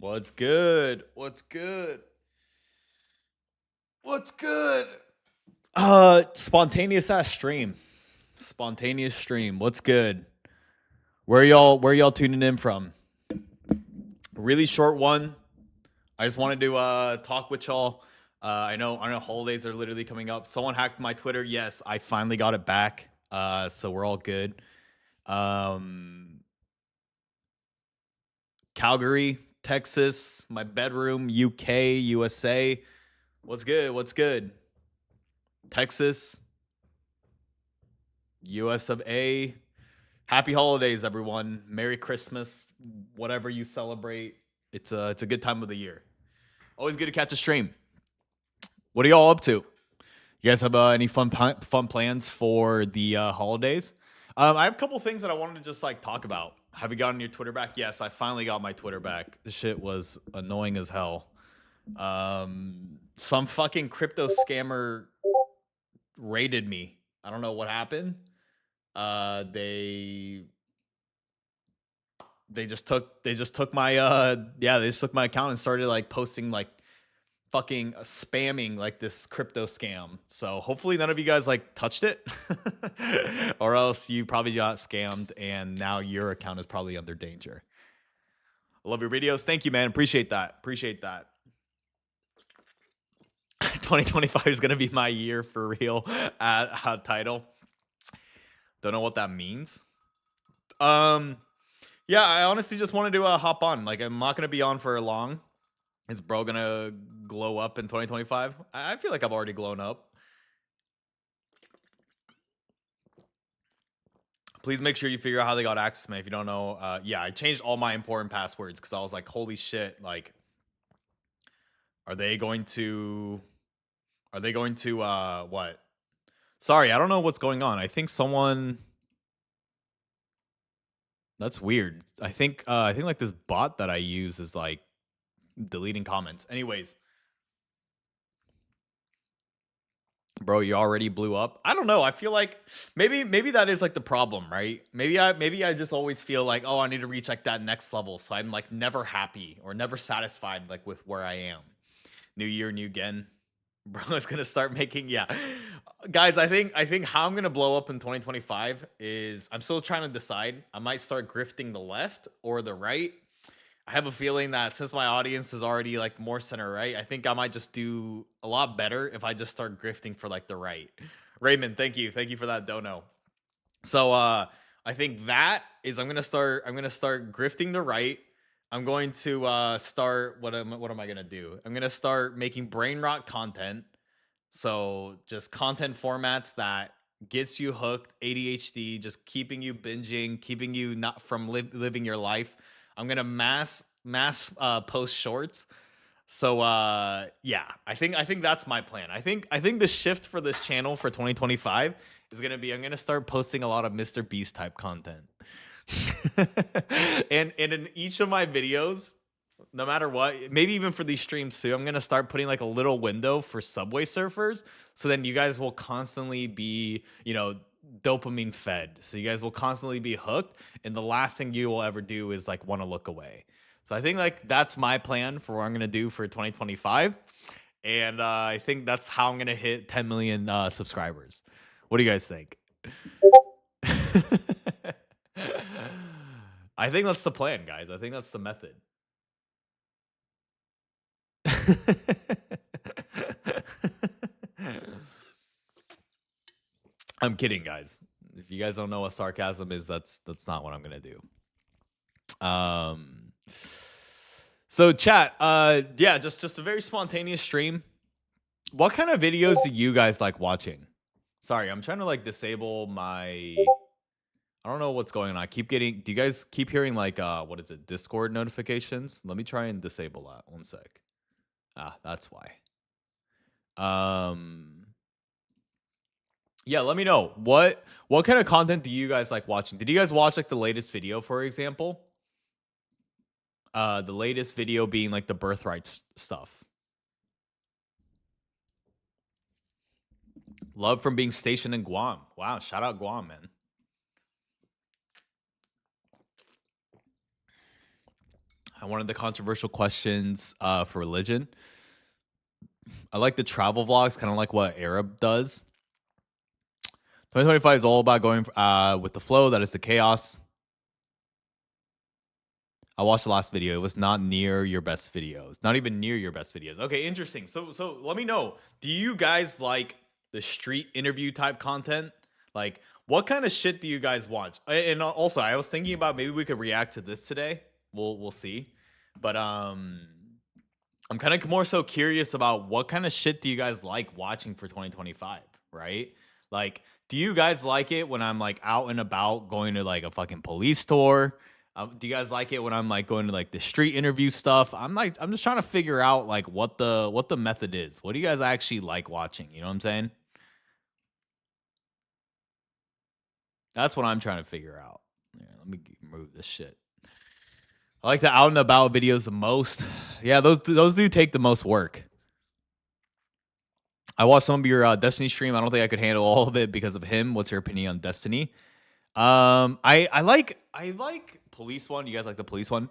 What's good? What's good? What's good? Spontaneous ass stream. Spontaneous stream. What's good? Where y'all tuning in from? Really short one. I just wanted to talk with y'all. I know holidays are literally coming up. Someone hacked my Twitter. Yes, I finally got it back. So we're all good. Um Calgary, Texas, my bedroom, UK, USA. What's good? What's good? Texas, US of A. Happy holidays, everyone. Merry Christmas. Whatever you celebrate. It's a good time of the year. Always good to catch a stream. What are y'all up to? You guys have any fun plans for the holidays? I have a couple things that I wanted to just like talk about. Have you gotten your Twitter back? Yes, I finally got my Twitter back. This shit was annoying as hell. Some fucking crypto scammer raided me. I don't know what happened. They just took my they just took my account and started like posting like fucking spamming like this crypto scam. So hopefully none of you guys like touched it or else you probably got scammed and now your account is probably under danger. I love your videos. Thank you, man. Appreciate that. 2025 is going to be my year for real at title. Don't know what that means. Yeah, I honestly just wanted to hop on. Like, I'm not gonna be on for long. Is bro gonna glow up in 2025? I feel like I've already glown up. Please make sure you figure out how they got access, man. If you don't know, yeah, I changed all my important passwords because I was like, holy shit, like, are they going to, what? Sorry, I don't know what's going on. I think someone. That's weird. I think like this bot that I use is like deleting comments. Anyways, bro, you already blew up. I don't know. I feel like maybe that is like the problem, right? Maybe I just always feel like, oh, I need to reach like that next level. So I'm like never happy or never satisfied like with where I am. New year, new again. Bro is gonna start making, yeah. Guys, I think how I'm gonna blow up in 2025 is I'm still trying to decide. I might start grifting the left or the right. I have a feeling that since my audience is already like more center right, I think I might just do a lot better if I just start grifting for like the right. Raymond, thank you. Thank you for that dono. So I think that is I'm gonna start grifting the right. I'm going to start what am I gonna do? I'm gonna start making brain rot content. So just content formats that gets you hooked, ADHD, just keeping you binging, keeping you not from living your life. I'm gonna mass post shorts. So yeah, I think that's my plan. I think the shift for this channel for 2025 is gonna be I'm gonna start posting a lot of Mr. Beast type content. and in each of my videos, no matter what, maybe even for these streams too, I'm gonna start putting like a little window for Subway Surfers. So then you guys will constantly be, dopamine fed. So you guys will constantly be hooked, and the last thing you will ever do is like want to look away. So I think like that's my plan for what I'm gonna do for 2025, and I think that's how I'm gonna hit 10 million subscribers. What do you guys think? I think that's the plan, guys. I think that's the method. I'm kidding, guys. If you guys don't know what sarcasm is, that's not what I'm gonna do. Um, so chat, yeah, just a very spontaneous stream. What kind of videos do you guys like watching? Sorry, I'm trying to like disable my. I don't know what's going on. I keep getting. Do you guys keep hearing like what is it? Discord notifications? Let me try and disable that. One sec. Ah, that's why. Yeah, let me know. What kind of content do you guys like watching? Did you guys watch like the latest video, for example? The latest video being like the birthright stuff. Love from being stationed in Guam. Wow, shout out Guam, man. One of the controversial questions for religion. I like the travel vlogs, kind of like what Arab does. 2025 is all about going with the flow. That is the chaos. I watched the last video. It was not near your best videos. Not even near your best videos. Okay, interesting. So let me know. Do you guys like the street interview type content? Like, what kind of shit do you guys watch? And also, I was thinking about maybe we could react to this today. We'll see. But I'm kind of more so curious about what kind of shit do you guys like watching for 2025, right? Like, do you guys like it when I'm like out and about going to like a fucking police tour? Do you guys like it when I'm like going to like the street interview stuff? I'm just trying to figure out like what the method is. What do you guys actually like watching? You know what I'm saying? That's what I'm trying to figure out. Yeah, let me move this shit. I like the out and about videos the most. Yeah, those do take the most work. I watched some of your Destiny stream. I don't think I could handle all of it because of him. What's your opinion on Destiny? I like police one. You guys like the police one?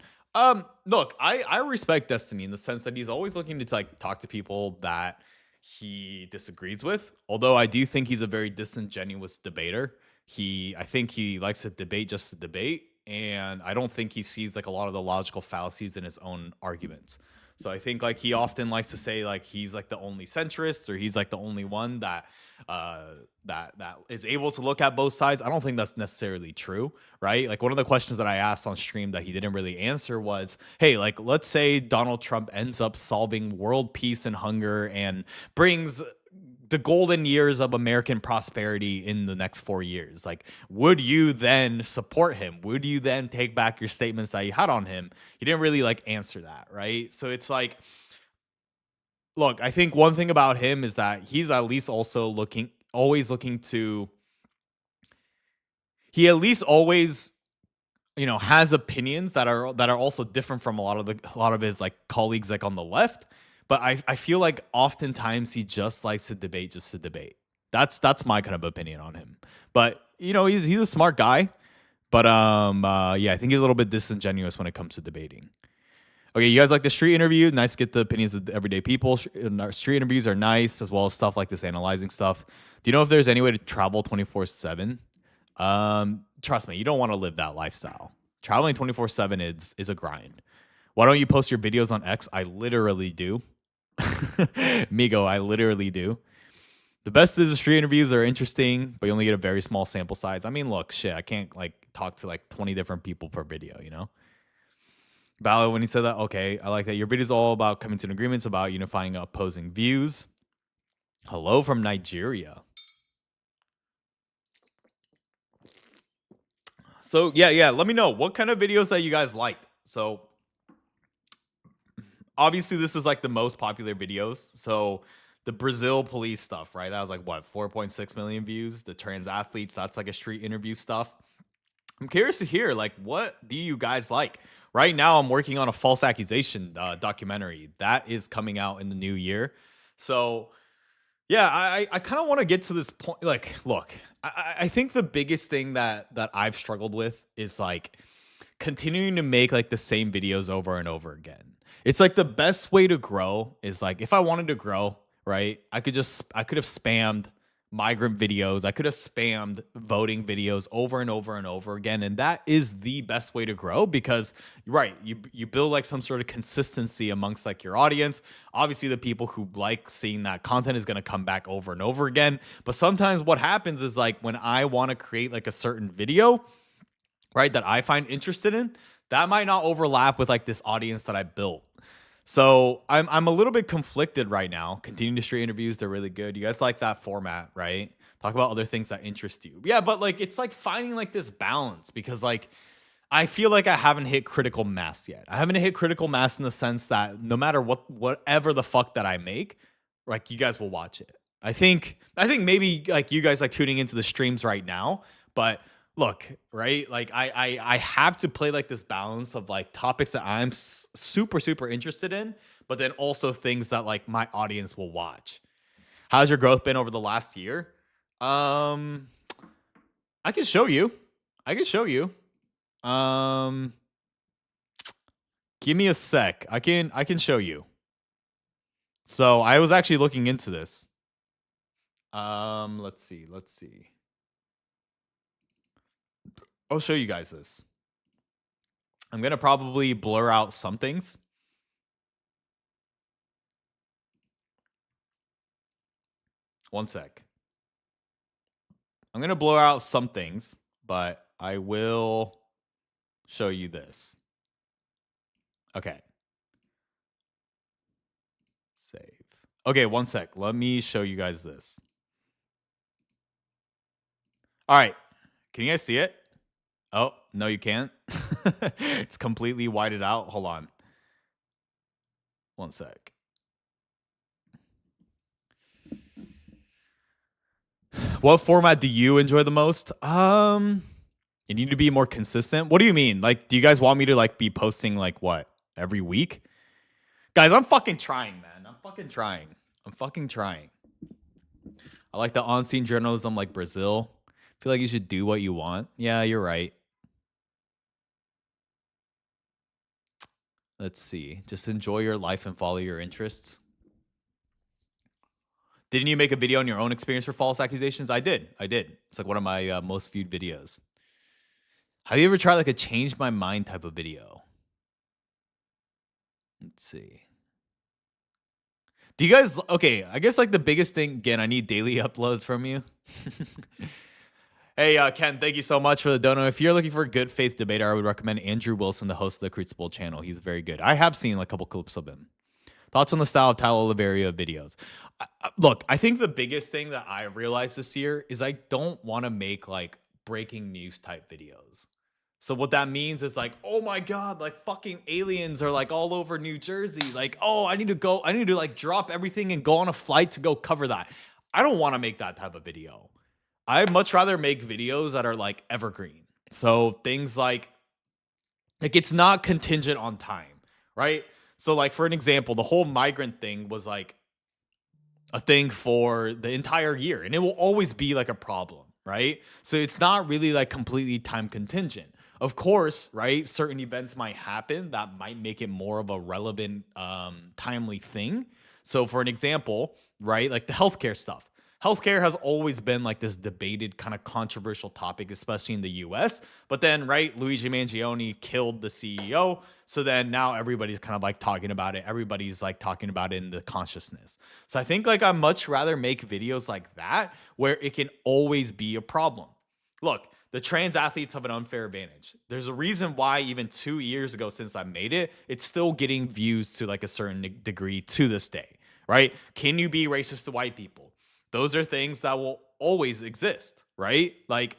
Look, I respect Destiny in the sense that he's always looking to like talk to people that he disagrees with. Although I do think he's a very disingenuous debater. I think he likes to debate just to debate, and I don't think he sees like a lot of the logical fallacies in his own arguments. So I think like he often likes to say like he's like the only centrist, or he's like the only one that uh that is able to look at both sides. I don't think that's necessarily true, right? Like one of the questions that I asked on stream that he didn't really answer was, hey, like let's say Donald Trump ends up solving world peace and hunger and brings the golden years of American prosperity in the next 4 years. Like, would you then support him? Would you then take back your statements that you had on him? He didn't really like answer that, right? So it's like, look, I think one thing about him is that he's at least also always looking to, he at least always, has opinions that are also different from a lot of his like colleagues like on the left. But I feel like oftentimes he just likes to debate just to debate. That's my kind of opinion on him. But he's a smart guy. But yeah, I think he's a little bit disingenuous when it comes to debating. Okay, you guys like the street interview? Nice to get the opinions of the everyday people. Street interviews are nice, as well as stuff like this analyzing stuff. Do you know if there's any way to travel 24/7? Trust me, you don't want to live that lifestyle. Traveling 24/7 is a grind. Why don't you post your videos on X? I literally do. Migo, I literally do. The best is the street interviews are interesting, but you only get a very small sample size. I mean, look, shit, I can't like talk to like 20 different people per video, you know? Valid, when you said that, okay, I like that. Your video is all about coming to an agreement. It's about unifying opposing views. Hello from Nigeria. So yeah, let me know what kind of videos that you guys liked. So obviously this is like the most popular videos. So the Brazil police stuff, right? That was like what, 4.6 million views. The trans athletes, that's like a street interview stuff. I'm curious to hear like what do you guys like? Right now I'm working on a false accusation documentary that is coming out in the new year. So yeah, I kind of want to get to this point. Like, look, I think the biggest thing that I've struggled with is like continuing to make like the same videos over and over again. It's like the best way to grow is like if I wanted to grow, right? I could have spammed migrant videos. I could have spammed voting videos over and over and over again, and that is the best way to grow because right, you build like some sort of consistency amongst like your audience. Obviously the people who like seeing that content is going to come back over and over again, but sometimes what happens is like when I want to create like a certain video, right, that I find interested in, that might not overlap with like this audience that I built. So I'm a little bit conflicted right now. Continuing to street interviews, they're really good. You guys like that format, right? Talk about other things that interest you. Yeah, but like it's like finding like this balance because like I feel like I haven't hit critical mass yet. I haven't hit critical mass in the sense that no matter whatever the fuck that I make, like you guys will watch it. I think maybe like you guys like tuning into the streams right now, but look, right? Like I have to play like this balance of like topics that I'm super interested in, but then also things that like my audience will watch. How's your growth been over the last year? Um I can show you. I can show you. Um Give me a sec. I can show you. So I was actually looking into this. Let's see. I'll show you guys this. I'm gonna probably blur out some things. One sec. I'm gonna blur out some things, but I will show you this. Okay. Save. Okay, one sec. Let me show you guys this. All right. Can you guys see it? Oh, no, you can't. It's completely whited out. Hold on. One sec. What format do you enjoy the most? You need to be more consistent. What do you mean? Like, do you guys want me to like be posting like what every week? Guys, I'm fucking trying, man. I'm fucking trying. I like the on-scene journalism like Brazil. Feel like you should do what you want. Yeah, you're right. Let's see. Just enjoy your life and follow your interests. Didn't you make a video on your own experience for false accusations? I did. It's like one of my most viewed videos. Have you ever tried like a change my mind type of video? Let's see. Do you guys, okay, I guess like the biggest thing, again, I need daily uploads from you. Hey, Ken, thank you so much for the dono. If you're looking for a good faith debater, I would recommend Andrew Wilson, the host of the Crucible channel. He's very good. I have seen like a couple clips of him. Thoughts on the style of Tyler Oliveria videos? Look, I think the biggest thing that I realized this year is I don't want to make like breaking news type videos. So what that means is like, oh my God, like fucking aliens are like all over New Jersey. Like, oh, I need to like drop everything and go on a flight to go cover that. I don't want to make that type of video. I'd much rather make videos that are like evergreen. So things like it's not contingent on time, right? So like for an example, the whole migrant thing was like a thing for the entire year and it will always be like a problem, right? So it's not really like completely time contingent. Of course, right? Certain events might happen that might make it more of a relevant, timely thing. So for an example, right, like the healthcare stuff. Healthcare has always been like this debated kind of controversial topic, especially in the US. But then, right, Luigi Mangione killed the CEO. So then now everybody's kind of like talking about it. Everybody's like talking about it in the consciousness. So I think like I'd much rather make videos like that where it can always be a problem. Look, the trans athletes have an unfair advantage. There's a reason why even 2 years ago since I made it, it's still getting views to like a certain degree to this day, right? Can you be racist to white people? Those are things that will always exist, right? Like,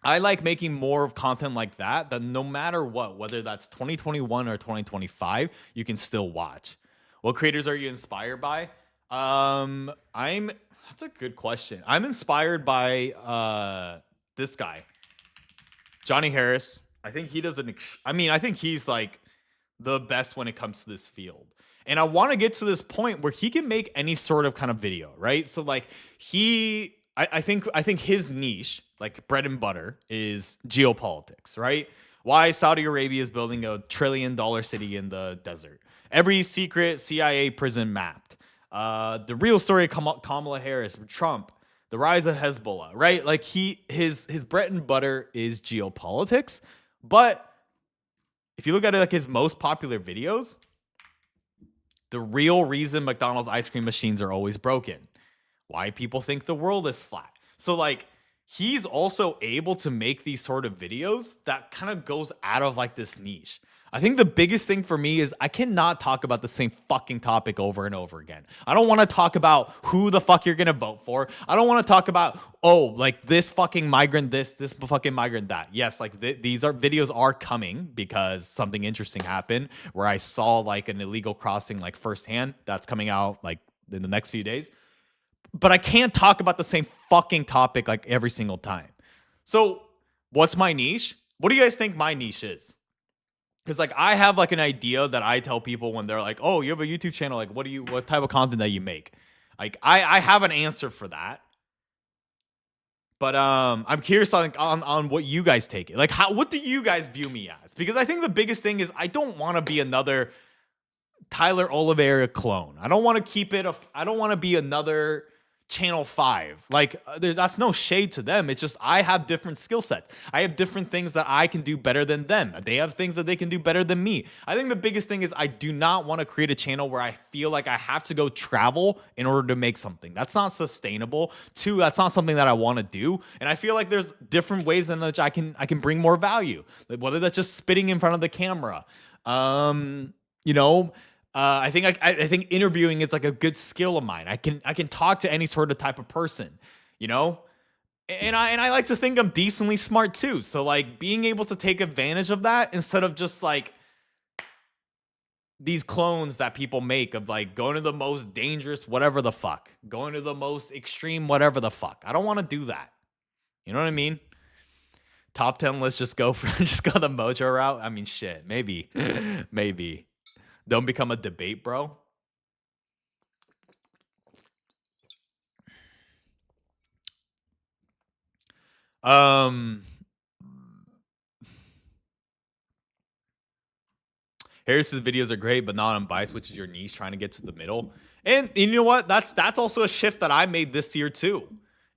I like making more of content like that no matter what, whether that's 2021 or 2025, you can still watch. What creators are you inspired by? That's a good question. I'm inspired by this guy, Johnny Harris. I think he does I think he's like the best when it comes to this field. And I want to get to this point where he can make any sort of kind of video, right? So like I think his niche, like bread and butter, is geopolitics, right? Why Saudi Arabia is building a $1 trillion city in the desert. Every secret CIA prison mapped. The real story of Kamala Harris, Trump, the rise of Hezbollah, right? Like his bread and butter is geopolitics. But if you look at it, like his most popular videos, the real reason McDonald's ice cream machines are always broken, why people think the world is flat. So like he's also able to make these sort of videos that kind of goes out of like this niche. I think the biggest thing for me is I cannot talk about the same fucking topic over and over again. I don't want to talk about who the fuck you're going to vote for. I don't want to talk about, oh, like this fucking migrant, this fucking migrant, that. Yes, like these videos are coming because something interesting happened where I saw like an illegal crossing like firsthand. That's coming out like in the next few days. But I can't talk about the same fucking topic like every single time. So what's my niche? What do you guys think my niche is? Because like I have like an idea that I tell people when they're like, oh, you have a YouTube channel, like what type of content that you make? Like I have an answer for that. But I'm curious on what you guys take it. Like, what do you guys view me as? Because I think the biggest thing is I don't want to be another Tyler Oliveira clone. I don't want to keep it. I don't want to be another Channel 5. Like, that's no shade to them. It's just I have different skill sets. I have different things that I can do better than them. They have things that they can do better than me. I think the biggest thing is I do not want to create a channel where I feel like I have to go travel in order to make something. That's not sustainable. Two, that's not something that I want to do. And I feel like there's different ways in which I can bring more value. Like, whether that's just spitting in front of the camera. You know, I think interviewing is like a good skill of mine. I can talk to any sort of type of person, you know, and I like to think I'm decently smart too. So like being able to take advantage of that instead of just like these clones that people make of like going to the most dangerous whatever the fuck, going to the most extreme whatever the fuck. I don't want to do that. You know what I mean? Top 10. Let's just go for just go the Mojo route. I mean, shit, maybe, maybe. Don't become a debate, bro. Harris's videos are great, but not unbiased, which is your niche, trying to get to the middle. And you know what? That's also a shift that I made this year too.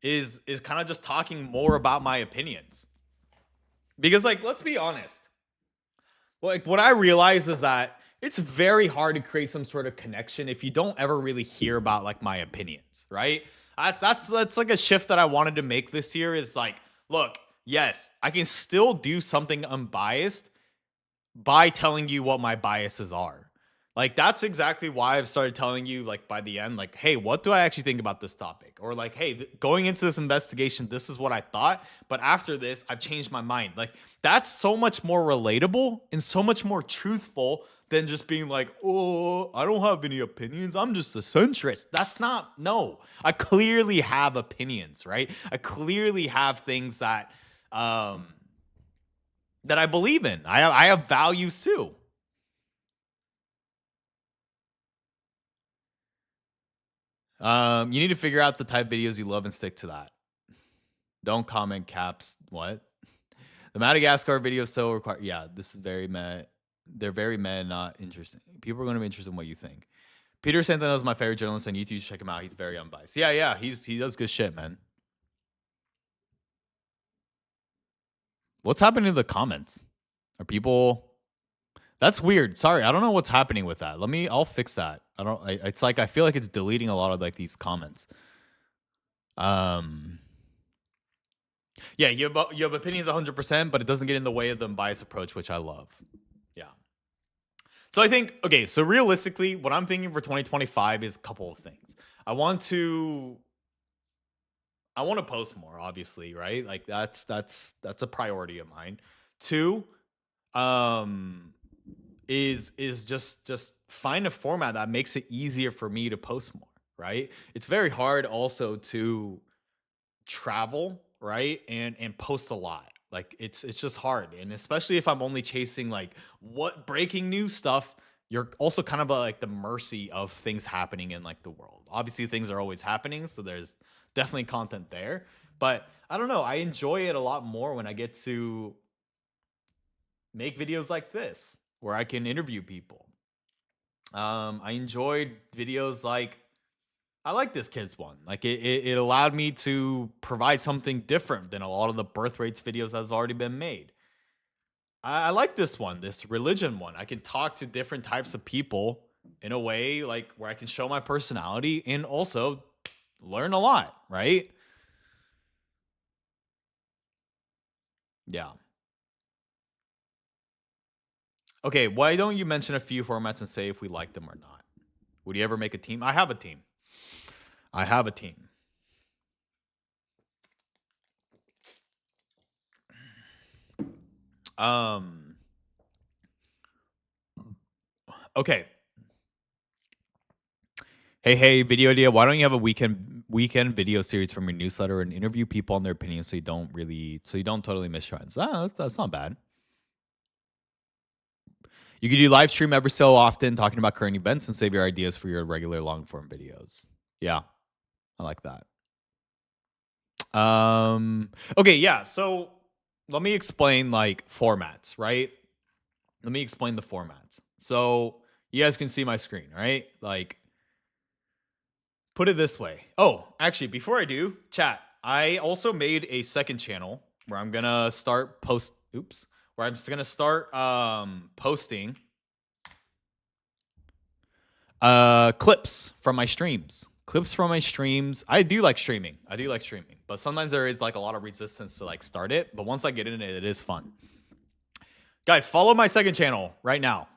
Is kind of just talking more about my opinions. Because like, let's be honest. Like what I realize is that it's very hard to create some sort of connection if you don't ever really hear about like my opinions, right? That's like a shift that I wanted to make this year is like, look, yes, I can still do something unbiased by telling you what my biases are. Like that's exactly why I've started telling you like by the end like, hey, what do I actually think about this topic? Or like, hey, going into this investigation, this is what I thought, but after this, I've changed my mind. Like that's so much more relatable and so much more truthful than just being like, oh, I don't have any opinions. I'm just a centrist. That's not, no. I clearly have opinions, right? I clearly have things that that I believe in. I have values too. You need to figure out the type of videos you love and stick to that. Don't comment caps. What? The Madagascar video so required. Yeah, this is very meh. They're very meh, not interesting. People are going to be interested in what you think. Peter Santana is my favorite journalist on YouTube. Check him out. He's very unbiased. Yeah. He does good shit, man. What's happening to the comments? Are people? That's weird. Sorry, I don't know what's happening with that. I'll fix that. It's like I feel like it's deleting a lot of like these comments. Yeah, you have opinions 100%, but it doesn't get in the way of the unbiased approach, which I love. Yeah. So I think, okay, so realistically, what I'm thinking for 2025 is a couple of things. I want to post more, obviously, right? Like that's a priority of mine. Two, is just find a format that makes it easier for me to post more, right? It's very hard also to travel, right? And post a lot. Like it's just hard. And especially if I'm only chasing like what breaking news stuff, you're also kind of like the mercy of things happening in like the world. Obviously things are always happening, so there's definitely content there. But I don't know, I enjoy it a lot more when I get to make videos like this where I can interview people. I enjoyed videos like I like this kids one. Like it allowed me to provide something different than a lot of the birth rates videos that's already been made. I like this one, this religion one. I can talk to different types of people in a way like where I can show my personality and also learn a lot, right? Yeah. Okay, why don't you mention a few formats and say if we like them or not? Would you ever make a team? I have a team. I have a team. Okay. Hey, video idea. Why don't you have a weekend video series from your newsletter and interview people on their opinions so you don't totally miss trends? That's not bad. You can do live stream every so often talking about current events and save your ideas for your regular long form videos. Yeah. I like that. Okay, yeah. So let me explain like formats, right? Let me explain the formats. So you guys can see my screen, right? Like, put it this way. Oh, actually, before I do, chat, I also made a second channel where I'm gonna start post. Oops, where I'm just gonna start posting clips from my streams. Clips from my streams. I do like streaming. I do like streaming, but sometimes there is like a lot of resistance to like start it. But once I get in it, it is fun. Guys, follow my second channel right now.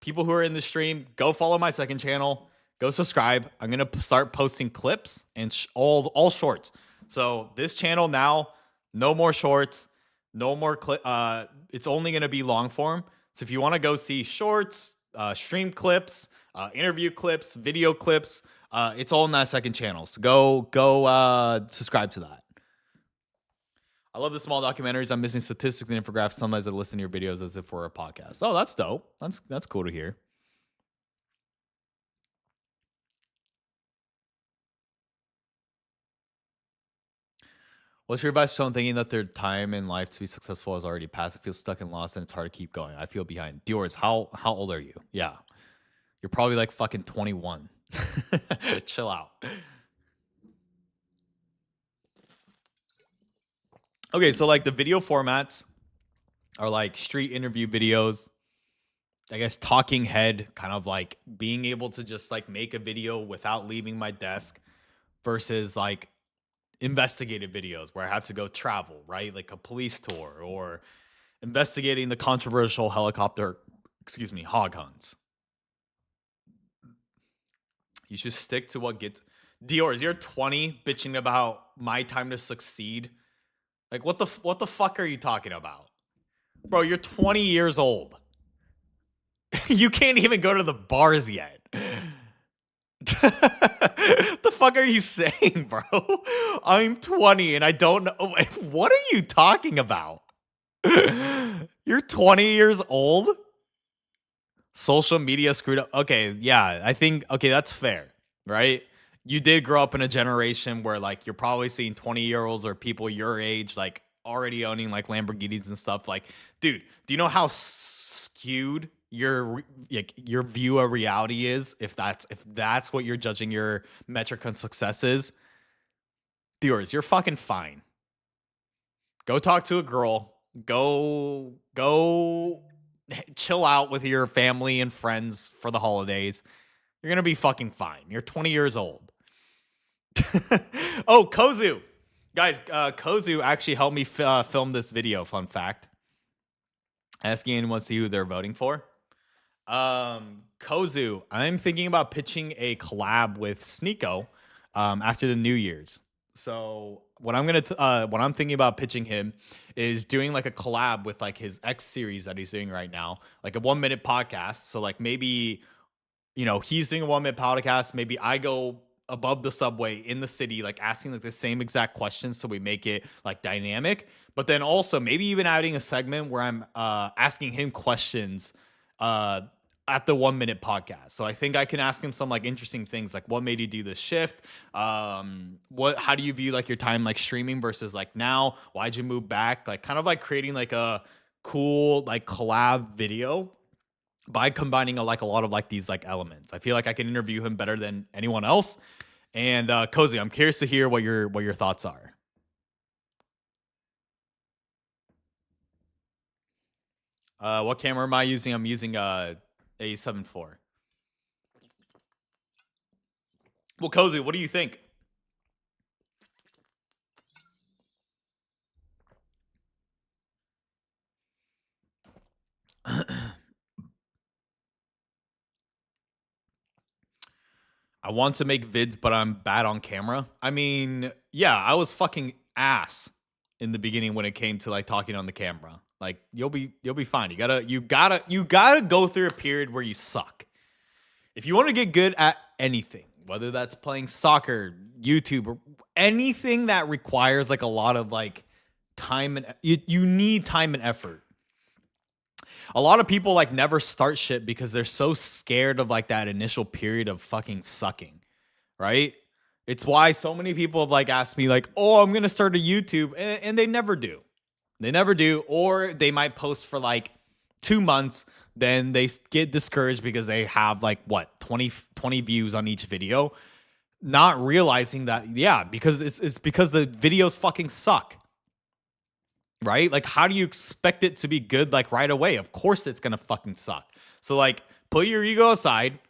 People who are in the stream, go follow my second channel. Go subscribe. I'm gonna start posting clips and all shorts. So this channel now, no more shorts, no more clip. It's only gonna be long form. So if you want to go see shorts, stream clips, interview clips, video clips, it's all in that second channel. So go subscribe to that. I love the small documentaries. I'm missing statistics and infographics. Sometimes I listen to your videos as if we're a podcast. Oh, that's dope. That's cool to hear. What's your advice to someone thinking that their time in life to be successful has already passed? It feels stuck and lost, and it's hard to keep going. I feel behind. Dior's, how old are you? Yeah, you're probably like fucking 21. Chill out. Okay, so like the video formats are like street interview videos. I guess talking head, kind of like being able to just like make a video without leaving my desk versus like investigative videos where I have to go travel, right? Like a police tour or investigating the controversial helicopter, hog hunts. You should stick to what gets Dior's. You're 20 bitching about my time to succeed. Like what the fuck are you talking about? Bro, you're 20 years old. You can't even go to the bars yet. The fuck are you saying, bro? I'm 20 and I don't know. What are you talking about? You're 20 years old? Social media screwed up. Okay, yeah, I think okay, that's fair, right? You did grow up in a generation where like you're probably seeing 20-year-olds or people your age like already owning like Lamborghinis and stuff. Like, dude, do you know how skewed your view of reality is if that's what you're judging your metric on success is? Viewers, you're fucking fine. Go talk to a girl. Go chill out with your family and friends for the holidays. You're gonna be fucking fine. You're 20 years old. Oh, Kozu. Guys, Kozu actually helped me film this video, fun fact. Asking anyone to see who they're voting for. Kozu, I'm thinking about pitching a collab with Sneeko after the New Year's. So what I'm thinking about pitching him is doing like a collab with like his X series that he's doing right now, like a 1 minute podcast. So like maybe he's doing a 1 minute podcast. Maybe I go above the subway in the city, like asking like the same exact questions, so we make it like dynamic. But then also maybe even adding a segment where I'm asking him questions at the 1 minute podcast. So I think I can ask him some like interesting things, like what made you do this shift? How do you view like your time like streaming versus like now? Why'd you move back? Like kind of like creating like a cool like collab video by combining a lot of like these like elements. I feel like I can interview him better than anyone else. And Cozy, I'm curious to hear what your thoughts are. What camera am I using? I'm using A7 IV. Well, Cozy, what do you think? I want to make vids, but I'm bad on camera. I mean, yeah, I was fucking ass in the beginning when it came to like talking on the camera. Like you'll be fine. You gotta go through a period where you suck. If you want to get good at anything, whether that's playing soccer, YouTube, or anything that requires like a lot of like time and you need time and effort. A lot of people like never start shit because they're so scared of like that initial period of fucking sucking, right? It's why so many people have like asked me like, "Oh, I'm gonna start a YouTube," and they never do. They never do, or they might post for like 2 months, then they get discouraged because they have like what 20 views on each video, not realizing that yeah, because it's because the videos fucking suck. Right? Like, how do you expect it to be good like right away? Of course it's gonna fucking suck. So like put your ego aside,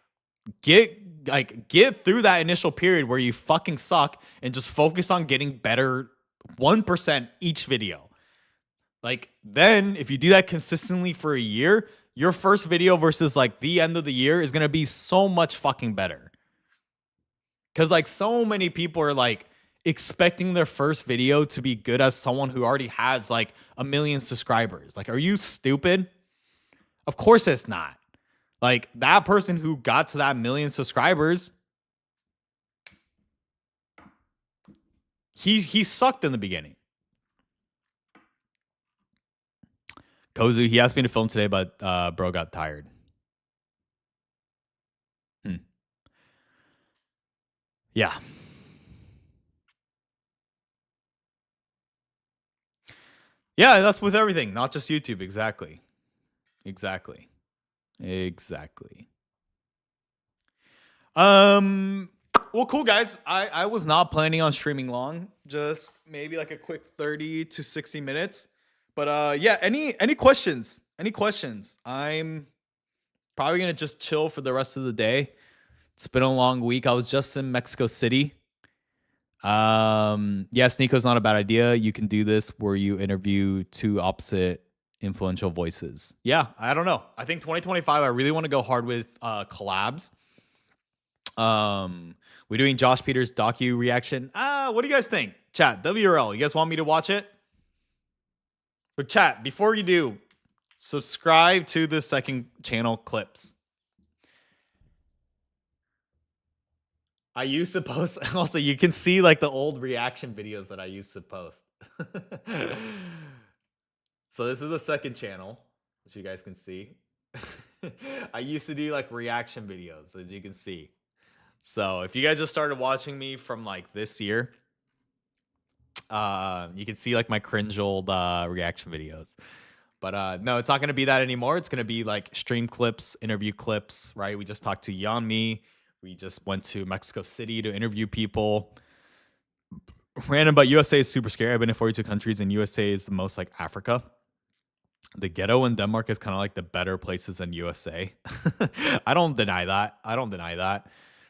get through that initial period where you fucking suck and just focus on getting better 1% each video. Like then if you do that consistently for a year, your first video versus like the end of the year is gonna be so much fucking better. Cause like so many people are like expecting their first video to be good as someone who already has like 1 million subscribers. Like, are you stupid? Of course it's not. Like that person who got to that 1 million subscribers, he sucked in the beginning. Kozu, he asked me to film today, but bro got tired. Yeah. Yeah, that's with everything, not just YouTube. Exactly. Exactly. Exactly. Well, cool guys. I was not planning on streaming long, just maybe like a quick 30 to 60 minutes. But yeah, any questions? Any questions? I'm probably gonna just chill for the rest of the day. It's been a long week. I was just in Mexico City. Yes, Nico's not a bad idea. You can do this where you interview two opposite influential voices. Yeah, I don't know. I think 2025, I really want to go hard with collabs. We're doing Josh Peters docu reaction. What do you guys think? Chat, WRL, you guys want me to watch it? But chat, before you do, subscribe to the second channel Clips. I used to post, also you can see like the old reaction videos that I used to post. So this is the second channel, as you guys can see. I used to do like reaction videos, as you can see. So if you guys just started watching me from like this year, you can see like my cringe old reaction videos. But no, it's not gonna be that anymore. It's gonna be like stream clips, interview clips, right? We just talked to Yanmi. We just went to Mexico City to interview people. Random, but USA is super scary. I've been in 42 countries, and USA is the most like Africa. The ghetto in Denmark is kind of like the better places than USA. I don't deny that. I don't deny that.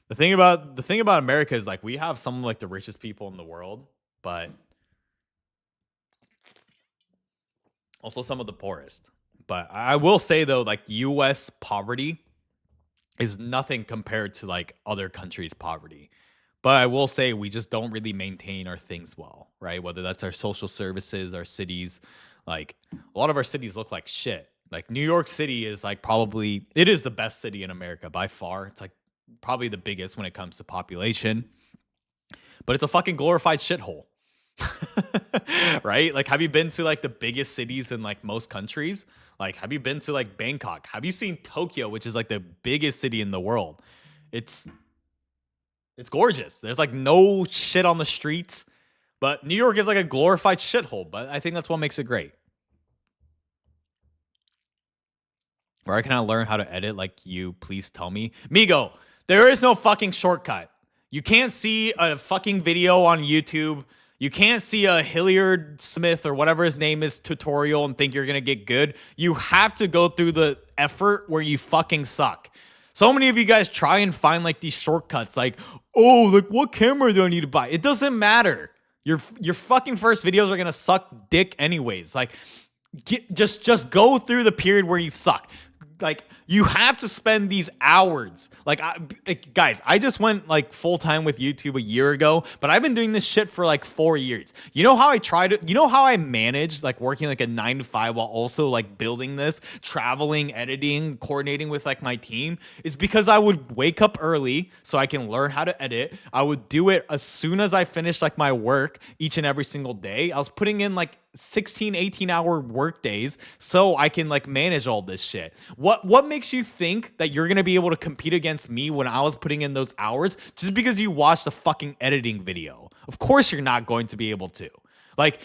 The thing about America is like we have some of like the richest people in the world, but also some of the poorest. But I will say though, like US poverty is nothing compared to like other countries' poverty. But I will say we just don't really maintain our things well, right? Whether that's our social services, our cities, like a lot of our cities look like shit. Like New York City is like probably it is the best city in America by far. It's like probably the biggest when it comes to population. But it's a fucking glorified shithole. Right? Like have you been to like the biggest cities in like most countries? Like have you been to like Bangkok? Have you seen Tokyo, which is like the biggest city in the world? It's gorgeous. There's like no shit on the streets, but New York is like a glorified shithole, but I think that's what makes it great. Where can I learn how to edit like you? Please tell me. Migo, there is no fucking shortcut. You can't see a fucking video on YouTube. You can't see a Hilliard Smith or whatever his name is tutorial and think you're going to get good. You have to go through the effort where you fucking suck. So many of you guys try and find like these shortcuts like, oh, like what camera do I need to buy? It doesn't matter. Your fucking first videos are going to suck dick anyways. Like just go through the period where you suck. Like you have to spend these hours. Like guys, I just went like full time with YouTube a year ago, but I've been doing this shit for like 4 years. You know how I managed like working like a 9 to 5 while also like building this, traveling, editing, coordinating with like my team is because I would wake up early so I can learn how to edit. I would do it as soon as I finished like my work each and every single day. I was putting in like 16, 18-hour work days so I can like manage all this shit. What makes makes you think that you're gonna be able to compete against me when I was putting in those hours just because you watched a fucking editing video? Of course you're not going to be able to. Like,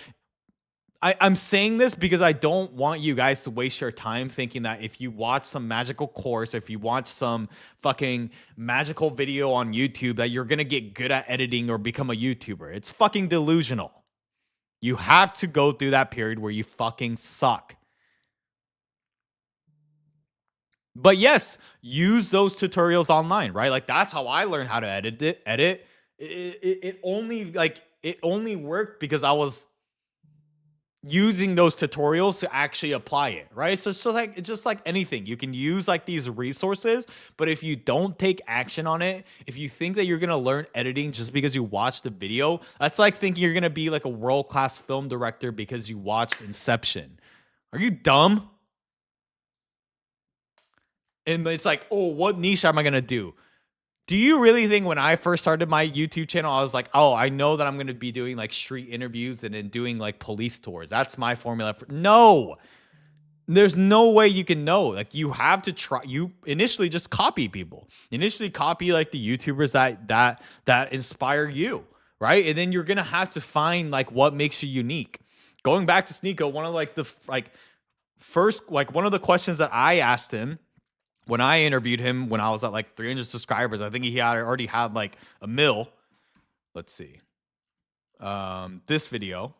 I'm saying this because I don't want you guys to waste your time thinking that if you watch some magical course, if you watch some fucking magical video on YouTube, that you're gonna get good at editing or become a YouTuber. It's fucking delusional. You have to go through that period where you fucking suck. But yes, use those tutorials online, right? Like that's how I learned how to edit. It only it only worked because I was using those tutorials to actually apply it, right? So it's just like anything. You can use like these resources, but if you don't take action on it, if you think that you're gonna learn editing just because you watched the video, that's like thinking you're gonna be like a world-class film director because you watched Inception. Are you dumb? And it's like, oh, what niche am I gonna do? Do you really think when I first started my YouTube channel, I was like, oh, I know that I'm going to be doing like street interviews and then doing like police tours. That's my formula. No, there's no way you can know. Like you have to try. You initially just copy people. Initially copy like the YouTubers that inspire you, right? And then you're going to have to find like what makes you unique. Going back to Sneeko, one of like the first, like one of the questions that I asked him when I interviewed him when I was at like 300 subscribers, I think he had already had like a mil. Let's see. This video.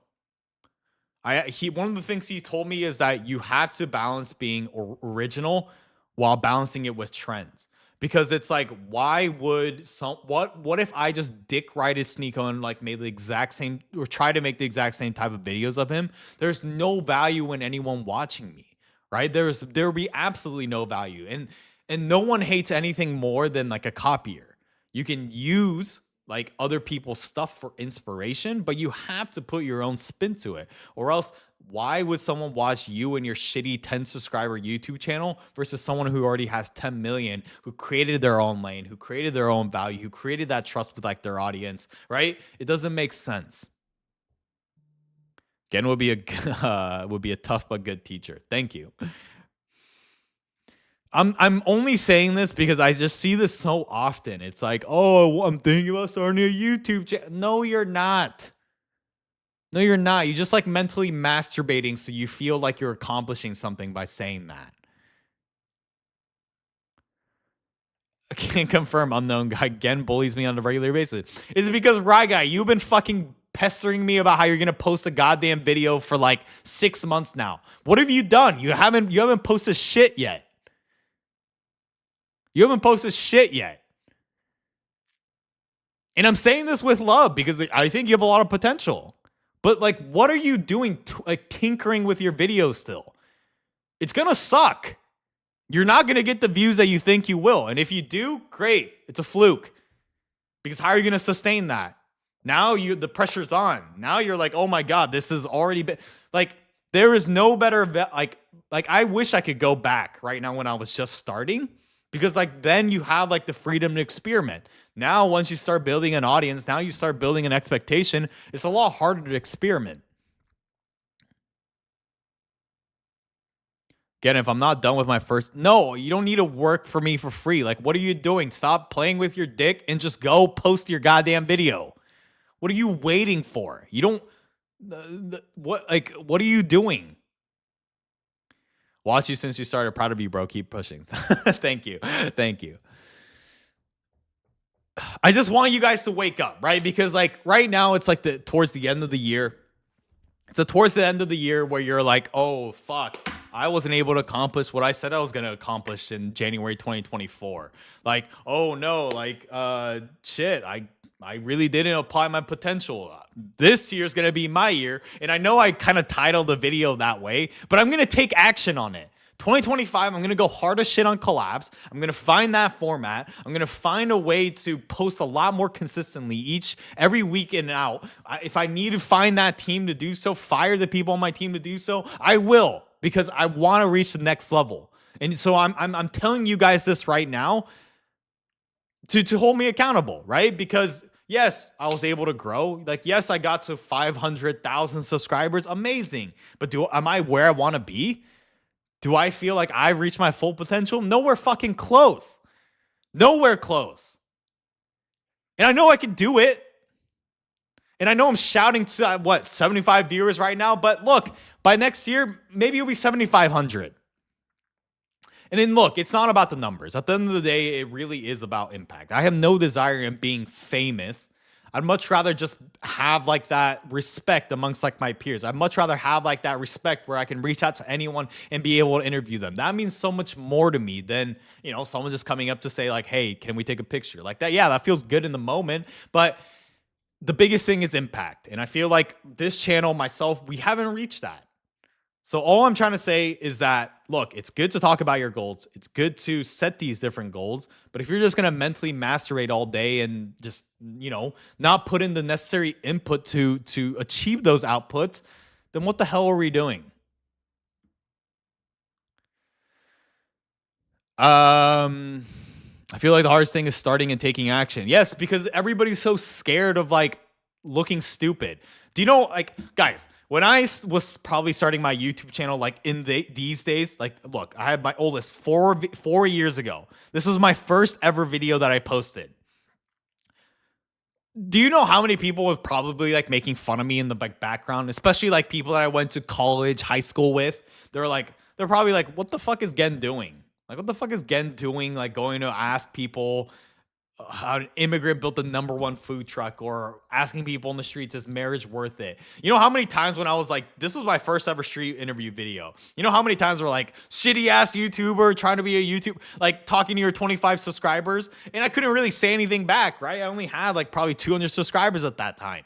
One of the things he told me is that you have to balance being original while balancing it with trends. Because it's like, why would what if I just dick righted Sneeko and like made the exact same or try to make the exact same type of videos of him? There's no value in anyone watching me. Right? There will be absolutely no value. And no one hates anything more than like a copier. You can use like other people's stuff for inspiration, but you have to put your own spin to it. Or else why would someone watch you and your shitty 10 subscriber YouTube channel versus someone who already has 10 million, who created their own lane, who created their own value, who created that trust with like their audience, right? It doesn't make sense. Gen would be a tough but good teacher. Thank you. I'm only saying this because I just see this so often. It's like, oh, I'm thinking about starting a YouTube channel. No, you're not. No, you're not. You're just like mentally masturbating so you feel like you're accomplishing something by saying that. I can't confirm unknown guy. Gen bullies me on a regular basis. Is it because Rye Guy, you've been fucking pestering me about how you're gonna post a goddamn video for like 6 months now? What have you done? You haven't posted shit yet. You haven't posted shit yet. And I'm saying this with love because I think you have a lot of potential. But like, what are you doing like tinkering with your videos still? It's gonna suck. You're not gonna get the views that you think you will. And if you do, great. It's a fluke. Because how are you gonna sustain that? Now the pressure's on. Now you're like, oh my God, this has already been like, there is no better like I wish I could go back right now when I was just starting, because like then you have like the freedom to experiment. Now, once you start building an audience, now you start building an expectation, it's a lot harder to experiment. Again, if I'm not done with my first, no, you don't need to work for me for free. Like, what are you doing? Stop playing with your dick and just go post your goddamn video. What are you waiting for? You don't, what are you doing? Watch you since you started. Proud of you, bro. Keep pushing. Thank you. Thank you. I just want you guys to wake up, right? Because like right now it's like towards the end of the year. It's towards the end of the year where you're like, oh, fuck. I wasn't able to accomplish what I said I was going to accomplish in January 2024. Like, oh no, like, shit, I really didn't apply my potential. This year's going to be my year. And I know I kind of titled the video that way, but I'm going to take action on it. 2025, I'm going to go hard as shit on collabs. I'm going to find that format. I'm going to find a way to post a lot more consistently every week and out. If I need to find that team to do so, fire the people on my team to do so, I will, because I want to reach the next level. And so I'm telling you guys this right now to hold me accountable, right? Because yes, I was able to grow. Like, yes, I got to 500,000 subscribers. Amazing. But am I where I want to be? Do I feel like I've reached my full potential? Nowhere fucking close. Nowhere close. And I know I can do it. And I know I'm shouting to, 75 viewers right now. But look, by next year, maybe it'll be 7,500. And then look, it's not about the numbers. At the end of the day, it really is about impact. I have no desire in being famous. I'd much rather just have like that respect amongst like my peers. I'd much rather have like that respect where I can reach out to anyone and be able to interview them. That means so much more to me than, someone just coming up to say like, hey, can we take a picture like that? Yeah, that feels good in the moment. But the biggest thing is impact. And I feel like this channel, myself, we haven't reached that. So all I'm trying to say is that, look, it's good to talk about your goals. It's good to set these different goals. But if you're just going to mentally masturbate all day and just, not put in the necessary input to achieve those outputs, then what the hell are we doing? I feel like the hardest thing is starting and taking action. Yes, because everybody's so scared of like looking stupid. Do you know, like, guys, when I was probably starting my YouTube channel, like in these days, like, look, I had my oldest 4 years ago. This was my first ever video that I posted. Do you know how many people were probably like making fun of me in the background, especially like people that I went to college, high school with? They're probably like, what the fuck is Gen doing? Like, what the fuck is Gen doing? Like, going to ask people how an immigrant built the #1 food truck, or asking people in the streets, is marriage worth it? You know how many times when I was like, this was my first ever street interview video. You know how many times we're like, shitty ass YouTuber trying to be a YouTuber, like talking to your 25 subscribers. And I couldn't really say anything back, right? I only had like probably 200 subscribers at that time.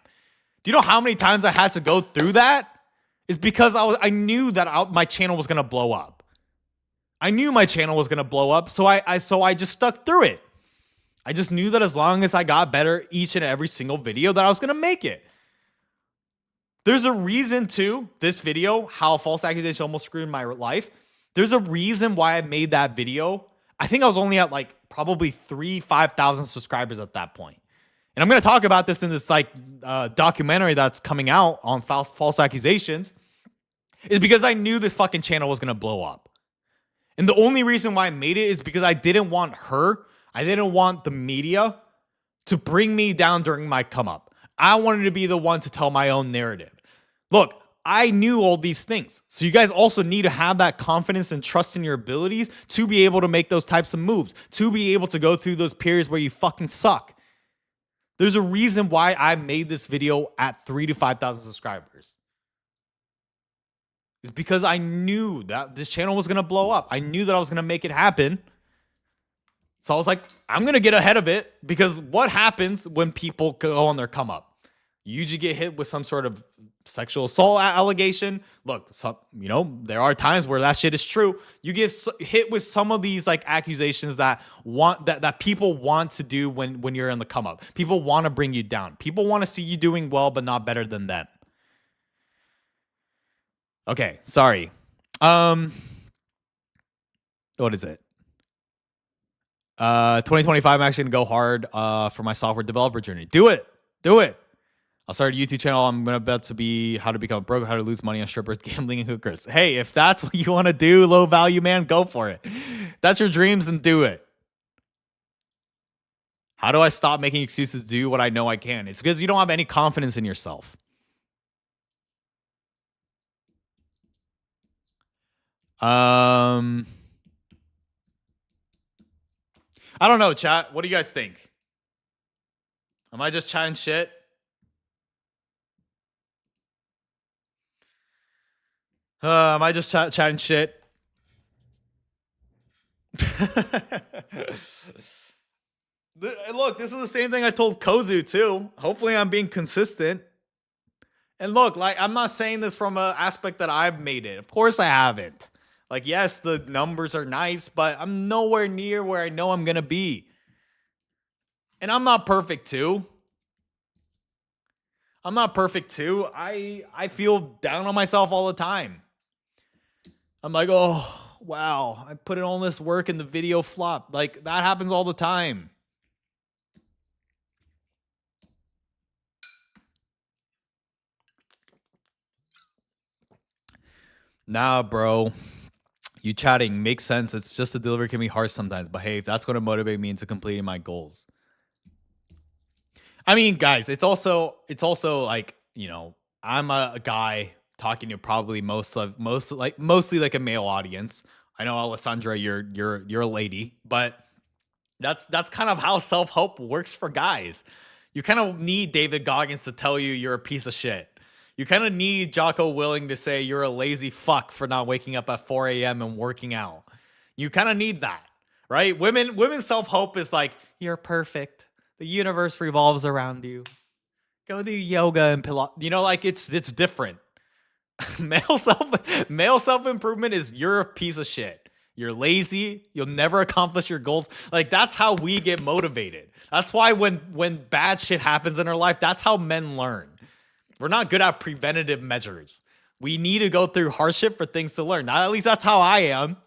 Do you know how many times I had to go through that? It's because I knew that my channel was going to blow up. I knew my channel was going to blow up. So I just stuck through it. I just knew that as long as I got better each and every single video, that I was going to make it. There's a reason to this video, how false accusation almost screwed my life. There's a reason why I made that video. I think I was only at like probably 5,000 subscribers at that point. And I'm going to talk about this in this like documentary that's coming out on false accusations, is because I knew this fucking channel was going to blow up. And the only reason why I made it is because I didn't want I didn't want the media to bring me down during my come up. I wanted to be the one to tell my own narrative. Look, I knew all these things. So you guys also need to have that confidence and trust in your abilities to be able to make those types of moves, to be able to go through those periods where you fucking suck. There's a reason why I made this video at 3,000 to 5,000 subscribers. It's because I knew that this channel was going to blow up. I knew that I was going to make it happen. So I was like, I'm going to get ahead of it, because what happens when people go on their come up? You usually get hit with some sort of sexual assault allegation. Look, there are times where that shit is true. You get hit with some of these like accusations that people want to do when you're in the come up. People want to bring you down. People want to see you doing well, but not better than them. Okay, sorry. What is it? 2025, I'm actually gonna go hard for my software developer journey. Do it. I'll start a YouTube channel. I'm gonna bet to be how to become broke, how to lose money on strippers, gambling, and hookers. Hey, if that's what you want to do, low value man, go for it. That's your dreams, and do it. How do I stop making excuses to do what I know I can? It's because you don't have any confidence in yourself. I don't know, chat. What do you guys think? Am I just chatting shit? Am I just chatting shit? Look, this is the same thing I told Kozu too. Hopefully I'm being consistent. And look, like, I'm not saying this from an aspect that I've made it. Of course I haven't. Like, yes, the numbers are nice, but I'm nowhere near where I know I'm going to be. And I'm not perfect too. I feel down on myself all the time. I'm like, oh, wow, I put in all this work and the video flopped. Like, that happens all the time. Nah, bro. You chatting makes sense. It's just the delivery can be harsh sometimes, but hey, if that's going to motivate me into completing my goals. I mean, guys, it's also like, I'm a guy talking to probably mostly like a male audience. I know Alessandra, you're a lady, but that's kind of how self-help works for guys. You kind of need David Goggins to tell you you're a piece of shit. You kind of need Jocko Willing to say you're a lazy fuck for not waking up at 4 a.m. and working out. You kind of need that, right? Women's self-help is like, you're perfect. The universe revolves around you. Go do yoga and Pilates. Like it's different. Male self improvement is you're a piece of shit. You're lazy. You'll never accomplish your goals. Like that's how we get motivated. That's why when bad shit happens in our life, that's how men learn. We're not good at preventative measures. We need to go through hardship for things to learn. Now, at least that's how I am.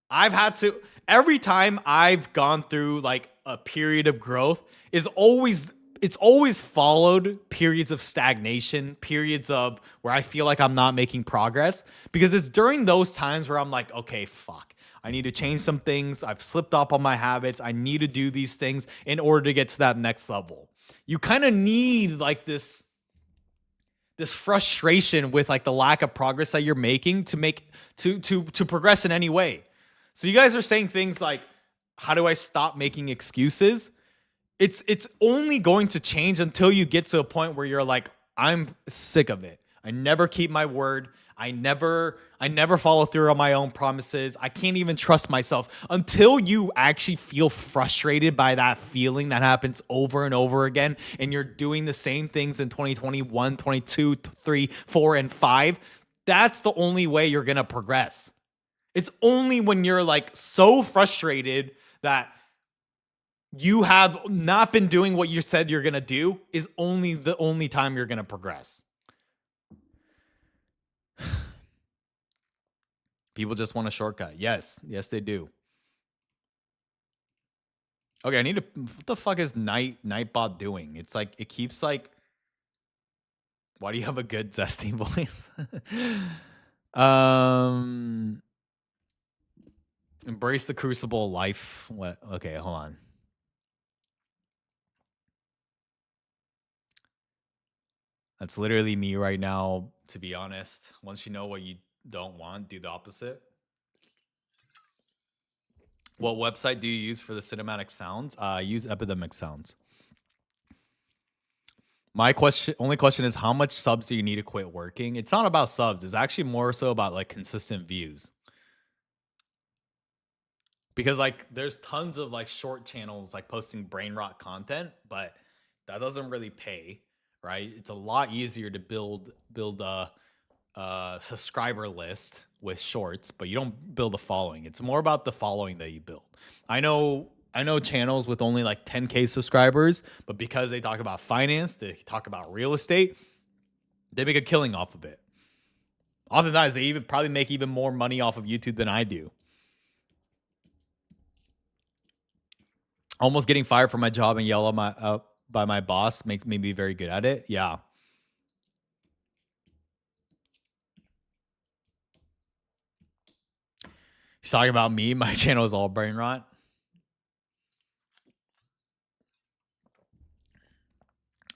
I've had to every time I've gone through like a period of growth is always it's always followed periods of stagnation, periods of where I feel like I'm not making progress because it's during those times where I'm like, okay, fuck. I need to change some things. I've slipped up on my habits. I need to do these things in order to get to that next level. You kind of need like this frustration with like the lack of progress that you're making to make to progress in any way. So you guys are saying things like, how do I stop making excuses? It's only going to change until you get to a point where you're like, I'm sick of it. I never keep my word. I never follow through on my own promises. I can't even trust myself until you actually feel frustrated by that feeling that happens over and over again. And you're doing the same things in 2021, 22, 3, 4, and 5. That's the only way you're going to progress. It's only when you're like so frustrated that you have not been doing what you said you're going to do is only the only time you're going to progress. People just want a shortcut. Yes, they do. Okay, I need to. What the fuck is Nightbot doing? It's like it keeps like. Why do you have a good zesty voice? Embrace the crucible life. What? Okay, hold on. That's literally me right now. To be honest, once you know what you don't want, do the opposite. What website do you use for the cinematic sounds? I use Epidemic Sounds. My only question is how much subs do you need to quit working? It's not about subs. It's actually more so about like consistent views. Because like there's tons of like short channels like posting brain rot content, but that doesn't really pay, right? It's a lot easier to build a subscriber list with shorts, but you don't build a following. It's more about the following that you build. I know channels with only like 10K subscribers, but because they talk about finance, they talk about real estate, they make a killing off of it. Oftentimes, they even probably make even more money off of YouTube than I do. Almost getting fired from my job and yelled by my boss makes me be very good at it. Yeah. He's talking about me. My channel is all brain rot.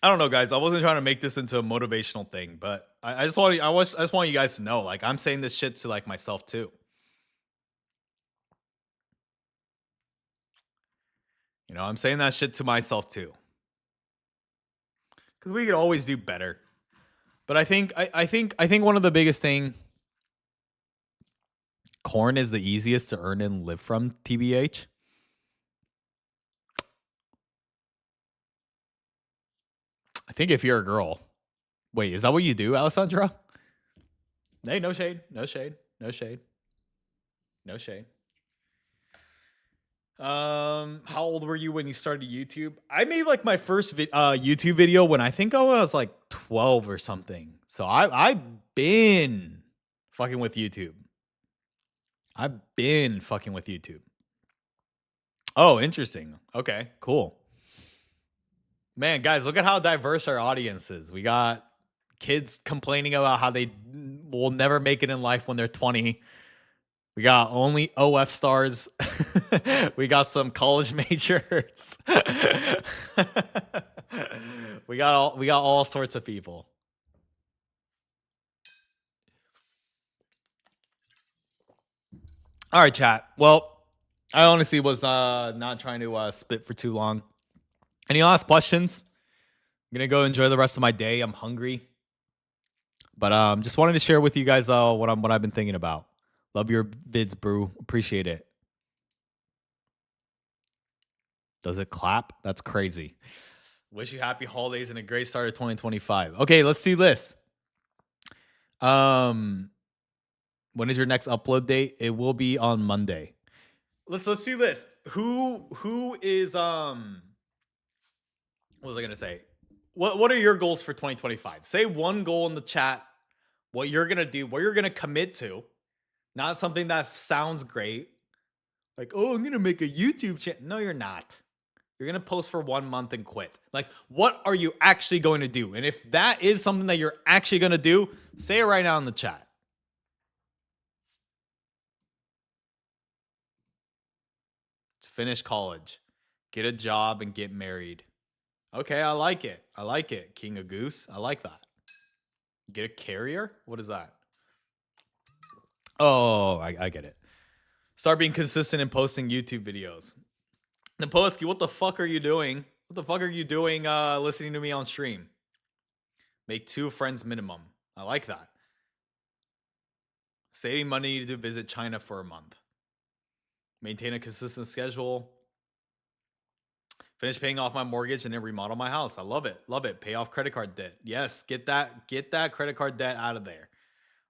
I don't know, guys. I wasn't trying to make this into a motivational thing, but I just want you guys to know, like, I'm saying this shit to like myself too. I'm saying that shit to myself too, because we could always do better. But I think one of the biggest thing, corn is the easiest to earn and live from. TBH. I think if you're a girl, wait, is that what you do, Alessandra? Hey, no shade, no shade, no shade, no shade. How old were you when you started YouTube? I made like my first YouTube video when I think I was like 12 or something. So I've been fucking with YouTube. I've been fucking with YouTube. Oh, interesting. Okay, cool. Man, guys, look at how diverse our audience is. We got kids complaining about how they will never make it in life when they're 20. We got only OF stars. We got some college majors. We got all sorts of people. All right, chat. Well, I honestly was not trying to spit for too long. Any last questions? I'm gonna go enjoy the rest of my day. I'm hungry, but just wanted to share with you guys what I've been thinking about. Love your vids, brew. Appreciate it. Does it clap? That's crazy. Wish you happy holidays and a great start of 2025. Okay, let's do this. Um, when is your next upload date? It will be on Monday. Let's do this. Who is what was I gonna say? What are your goals for 2025? Say one goal in the chat. What you're gonna do, what you're gonna commit to, not something that sounds great. Like, oh, I'm gonna make a YouTube channel. No, you're not. You're gonna post for 1 month and quit. Like, what are you actually going to do? And if that is something that you're actually gonna do, say it right now in the chat. Finish college, get a job, and get married. Okay, I like it. I like it. King of Goose. I like that. Get a carrier? What is that? Oh, I get it. Start being consistent in posting YouTube videos. Napoleski, what the fuck are you doing? What the fuck are you doing listening to me on stream? Make 2 friends minimum. I like that. Saving money to visit China for a month. Maintain a consistent schedule. Finish paying off my mortgage and then remodel my house. I love it. Love it. Pay off credit card debt. Yes, get that credit card debt out of there.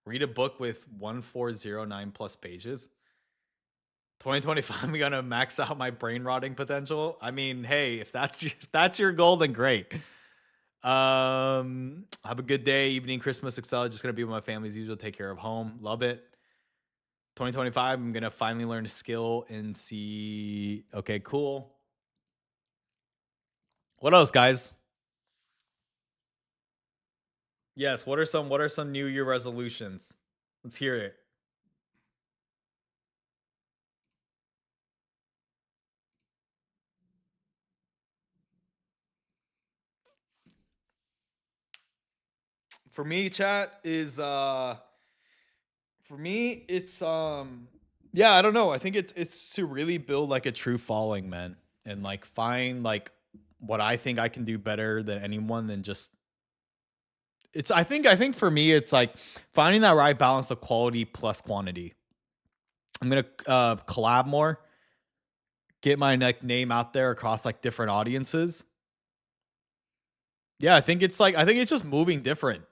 Read a book with 1409 plus pages. 2025, I'm gonna max out my brain rotting potential. I mean, hey, if that's your goal, then great. Have a good day, evening, Christmas, Excel. Just gonna be with my family as usual. Take care of home. Love it. 2025, I'm gonna finally learn a skill and see. Okay, cool. What else, guys? Yes. What are some New Year resolutions? Let's hear it. For me, chat is for me it's yeah, I don't know. I think it's to really build like a true following, man, and like find like what I think I can do better than anyone than just it's I think for me it's like finding that right balance of quality plus quantity. I'm going to collab more, get my like name out there across like different audiences. Yeah, I think it's just moving different.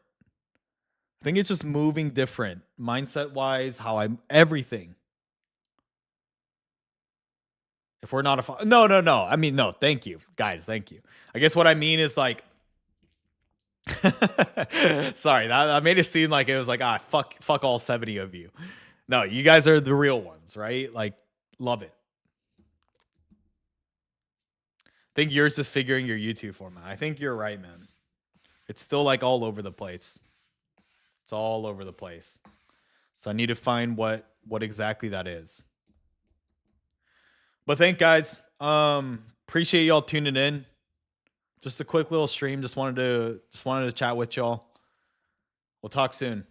I think it's just moving different mindset wise, how I'm everything. If we're not no, no, no. I mean, no, thank you, guys. Thank you. I guess what I mean is like, sorry, that made it seem like it was like, fuck all 70 of you. No, you guys are the real ones, right? Like, love it. I think yours is figuring your YouTube format. I think you're right, man. It's still like all over the place. It's all over the place. So I need to find what exactly that is. But thank guys. Appreciate y'all tuning in. Just a quick little stream. Just wanted to chat with y'all. We'll talk soon.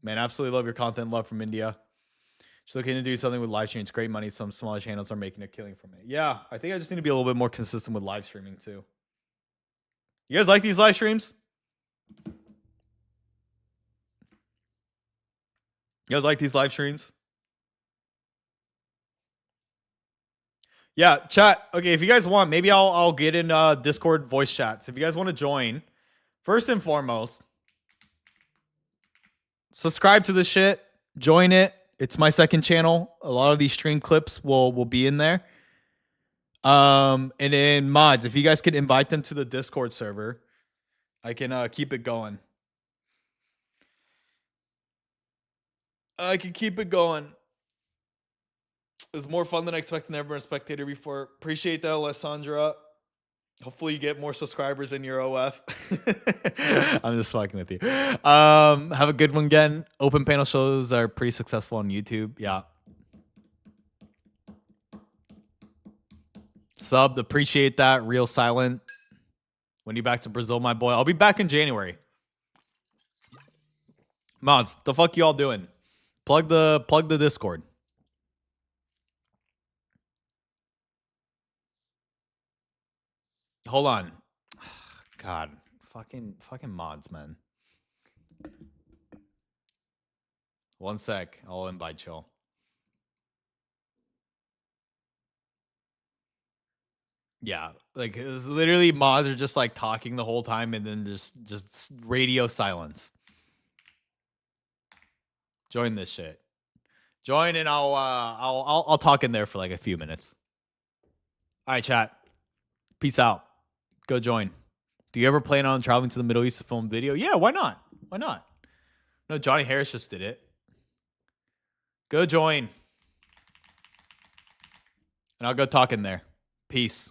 Man, absolutely love your content. Love from India. Just looking to do something with live streams. Great money. Some smaller channels are making a killing from it. Yeah, I think I just need to be a little bit more consistent with live streaming too. You guys like these live streams? You guys like these live streams? Yeah, chat. Okay, if you guys want, maybe I'll get in Discord voice chats. If you guys want to join, first and foremost, subscribe to this shit. Join it. It's my second channel. A lot of these stream clips will be in there. And then mods, if you guys could invite them to the Discord server, I can keep it going. I can keep it going. It was more fun than I expected. Never been a spectator before. Appreciate that, Alessandra. Hopefully you get more subscribers in your OF. I'm just fucking with you. Have a good one again. Open panel shows are pretty successful on YouTube. Yeah. Sub, appreciate that. Real silent. When you back to Brazil, my boy. I'll be back in January. Mods, the fuck y'all doing? Plug the Discord. Hold on. God, fucking mods, man. One sec. I'll invite chill. Yeah, like it's literally mods are just like talking the whole time and then just radio silence. Join this shit. Join and I'll talk in there for like a few minutes. All right, chat. Peace out. Go join. Do you ever plan on traveling to the Middle East to film video? Yeah, why not? Why not? No, Johnny Harris just did it. Go join. And I'll go talk in there. Peace.